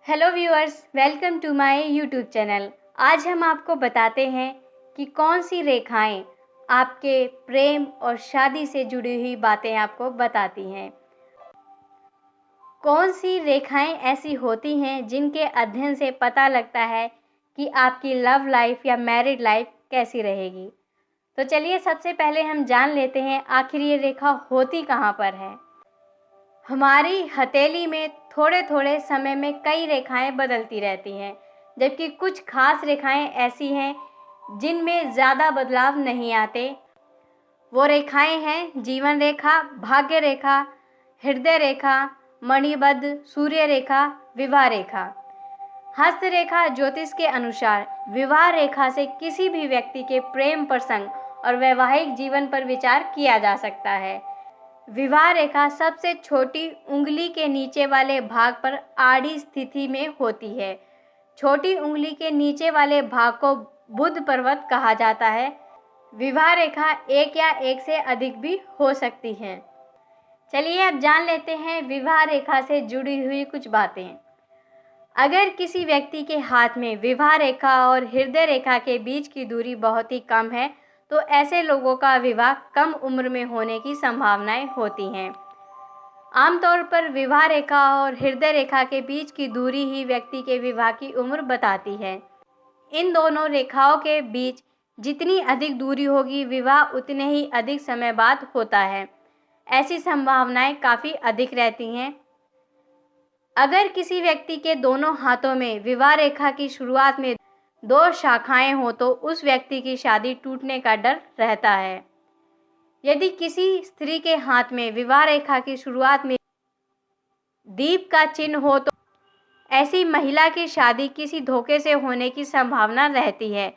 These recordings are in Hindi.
Hello viewers, welcome to my YouTube channel. आज हम आपको बताते हैं कि कौन सी रेखाएं आपके प्रेम और शादी से जुड़ी हुई बातें आपको बताती हैं। कौन सी रेखाएं ऐसी होती हैं जिनके अध्ययन से पता लगता है कि आपकी लव लाइफ या मैरिड लाइफ कैसी रहेगी। तो चलिए सबसे पहले हम जान लेते हैं आखिर ये रेखा होती कहाँ पर है। हमारी हथेली में थोड़े थोड़े समय में कई रेखाएं बदलती रहती हैं, जबकि कुछ खास रेखाएं ऐसी हैं जिनमें ज़्यादा बदलाव नहीं आते। वो रेखाएं हैं जीवन रेखा, भाग्य रेखा, हृदय रेखा, मणिबद्ध, सूर्य रेखा, विवाह रेखा। हस्त रेखा ज्योतिष के अनुसार विवाह रेखा से किसी भी व्यक्ति के प्रेम प्रसंग और वैवाहिक जीवन पर विचार किया जा सकता है। विवाह रेखा सबसे छोटी उंगली के नीचे वाले भाग पर आड़ी स्थिति में होती है। छोटी उंगली के नीचे वाले भाग को बुध पर्वत कहा जाता है। विवाह रेखा एक या एक से अधिक भी हो सकती हैं। चलिए अब जान लेते हैं विवाह रेखा से जुड़ी हुई कुछ बातें। अगर किसी व्यक्ति के हाथ में विवाह रेखा और हृदय रेखा के बीच की दूरी बहुत ही कम है तो ऐसे लोगों का विवाह कम उम्र में होने की संभावनाएं होती हैं। आमतौर पर विवाह रेखा और हृदय रेखा के बीच की दूरी ही व्यक्ति के विवाह की उम्र बताती है। इन दोनों रेखाओं के बीच जितनी अधिक दूरी होगी, विवाह उतने ही अधिक समय बाद होता है। ऐसी संभावनाएं काफ़ी अधिक रहती हैं। अगर किसी व्यक्ति के दोनों हाथों में विवाह रेखा की शुरुआत में दो शाखाएं हो तो उस व्यक्ति की शादी टूटने का डर रहता है। यदि किसी स्त्री के हाथ में विवाह रेखा की शुरुआत में दीप का चिन्ह हो तो ऐसी महिला की शादी किसी धोखे से होने की संभावना रहती है।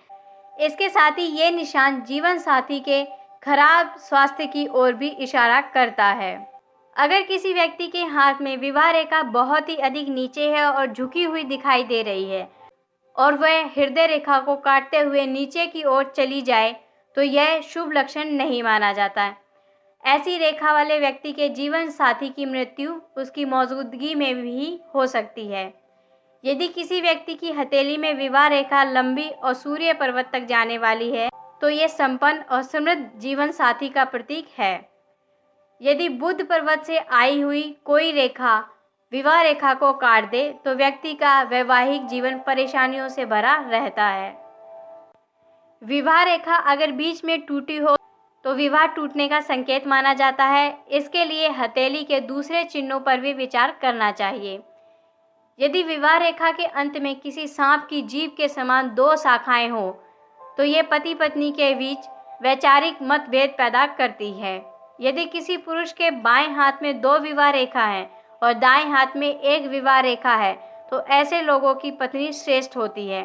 इसके साथ ही ये निशान जीवन साथी के खराब स्वास्थ्य की ओर भी इशारा करता है। अगर किसी व्यक्ति के हाथ में विवाह रेखा बहुत ही अधिक नीचे है और झुकी हुई दिखाई दे रही है और वह हृदय रेखा को काटते हुए नीचे की ओर चली जाए तो यह शुभ लक्षण नहीं माना जाता है। ऐसी रेखा वाले व्यक्ति के जीवन साथी की मृत्यु उसकी मौजूदगी में भी हो सकती है। यदि किसी व्यक्ति की हथेली में विवाह रेखा लंबी और सूर्य पर्वत तक जाने वाली है तो यह संपन्न और समृद्ध जीवन साथी का प्रतीक है। यदि बुध पर्वत से आई हुई कोई रेखा विवाह रेखा को काट दे तो व्यक्ति का वैवाहिक जीवन परेशानियों से भरा रहता है। विवाह रेखा अगर बीच में टूटी हो तो विवाह टूटने का संकेत माना जाता है। इसके लिए हथेली के दूसरे चिन्हों पर भी विचार करना चाहिए। यदि विवाह रेखा के अंत में किसी सांप की जीभ के समान दो शाखाएं हो तो ये पति पत्नी के बीच वैचारिक मतभेद पैदा करती है। यदि किसी पुरुष के बाएं हाथ में दो विवाह रेखा हैं और दाएं हाथ में एक विवाह रेखा है तो ऐसे लोगों की पत्नी श्रेष्ठ होती है।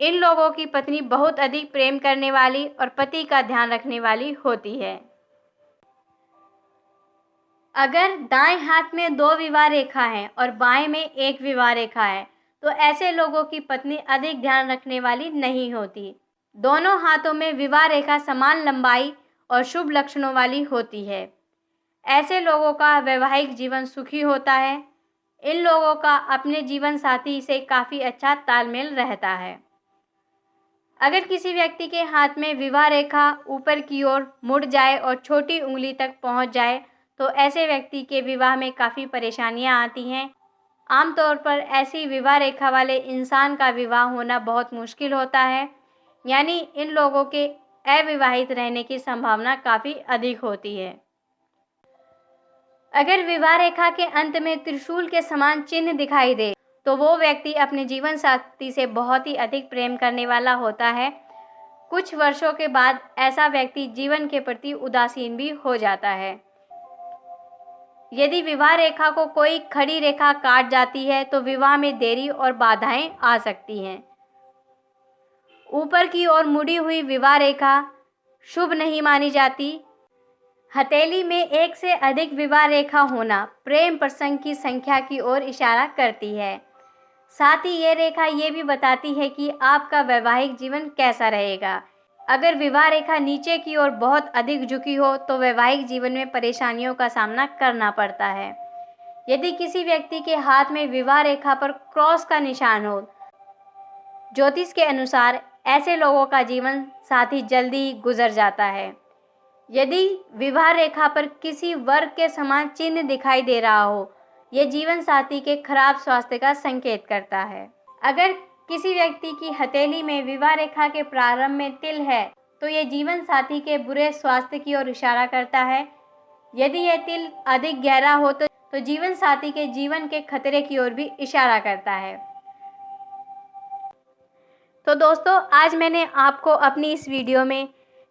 इन लोगों की पत्नी बहुत अधिक प्रेम करने वाली और पति का ध्यान रखने वाली होती है। अगर दाएं हाथ में दो विवाह रेखा है और बाएं में एक विवाह रेखा है तो ऐसे लोगों की पत्नी अधिक ध्यान रखने वाली नहीं होती। दोनों हाथों में विवाह रेखा समान लंबाई और शुभ लक्षणों वाली होती है। ऐसे लोगों का वैवाहिक जीवन सुखी होता है। इन लोगों का अपने जीवन साथी से काफ़ी अच्छा तालमेल रहता है। अगर किसी व्यक्ति के हाथ में विवाह रेखा ऊपर की ओर मुड़ जाए और छोटी उंगली तक पहुंच जाए तो ऐसे व्यक्ति के विवाह में काफ़ी परेशानियां आती हैं। आमतौर पर ऐसी विवाह रेखा वाले इंसान का विवाह होना बहुत मुश्किल होता है, यानी इन लोगों के अविवाहित रहने की संभावना काफ़ी अधिक होती है। अगर विवाह रेखा के अंत में त्रिशूल के समान चिन्ह दिखाई दे तो वो व्यक्ति अपने जीवन साथी से बहुत ही अधिक प्रेम करने वाला होता है। कुछ वर्षों के बाद ऐसा व्यक्ति जीवन के प्रति उदासीन भी हो जाता है। यदि विवाह रेखा को कोई खड़ी रेखा काट जाती है तो विवाह में देरी और बाधाएं आ सकती हैं। ऊपर की ओर मुड़ी हुई विवाह रेखा शुभ नहीं मानी जाती। हथेली में एक से अधिक विवाह रेखा होना प्रेम प्रसंग की संख्या की ओर इशारा करती है। साथ ही ये रेखा ये भी बताती है कि आपका वैवाहिक जीवन कैसा रहेगा। अगर विवाह रेखा नीचे की ओर बहुत अधिक झुकी हो तो वैवाहिक जीवन में परेशानियों का सामना करना पड़ता है। यदि किसी व्यक्ति के हाथ में विवाह रेखा पर क्रॉस का निशान हो, ज्योतिष के अनुसार ऐसे लोगों का जीवन साथी जल्दी ही गुजर जाता है। यदि विवाह रेखा पर किसी वर्ग के समान चिन्ह दिखाई दे रहा हो, यह जीवन साथी के खराब स्वास्थ्य का संकेत करता है। अगर किसी व्यक्ति की हथेली में विवाह रेखा के प्रारंभ में तिल है, तो यह जीवन साथी के बुरे स्वास्थ्य की ओर इशारा करता है। यदि यह तिल अधिक गहरा हो तो जीवन साथी के जीवन के खतरे की ओर भी इशारा करता है। तो दोस्तों, आज मैंने आपको अपनी इस वीडियो में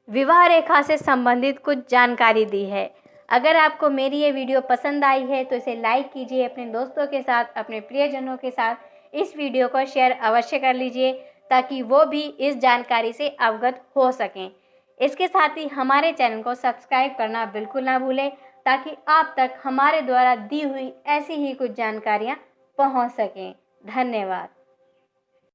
विवाह रेखा से संबंधित कुछ जानकारी दी है। अगर आपको मेरी ये वीडियो पसंद आई है तो इसे लाइक कीजिए, अपने दोस्तों के साथ, अपने प्रियजनों के साथ इस वीडियो को शेयर अवश्य कर लीजिए, ताकि वो भी इस जानकारी से अवगत हो सकें। इसके साथ ही हमारे चैनल को सब्सक्राइब करना बिल्कुल ना भूलें, ताकि आप तक हमारे द्वारा दी हुई ऐसी ही कुछ जानकारियाँ पहुँच सकें। धन्यवाद।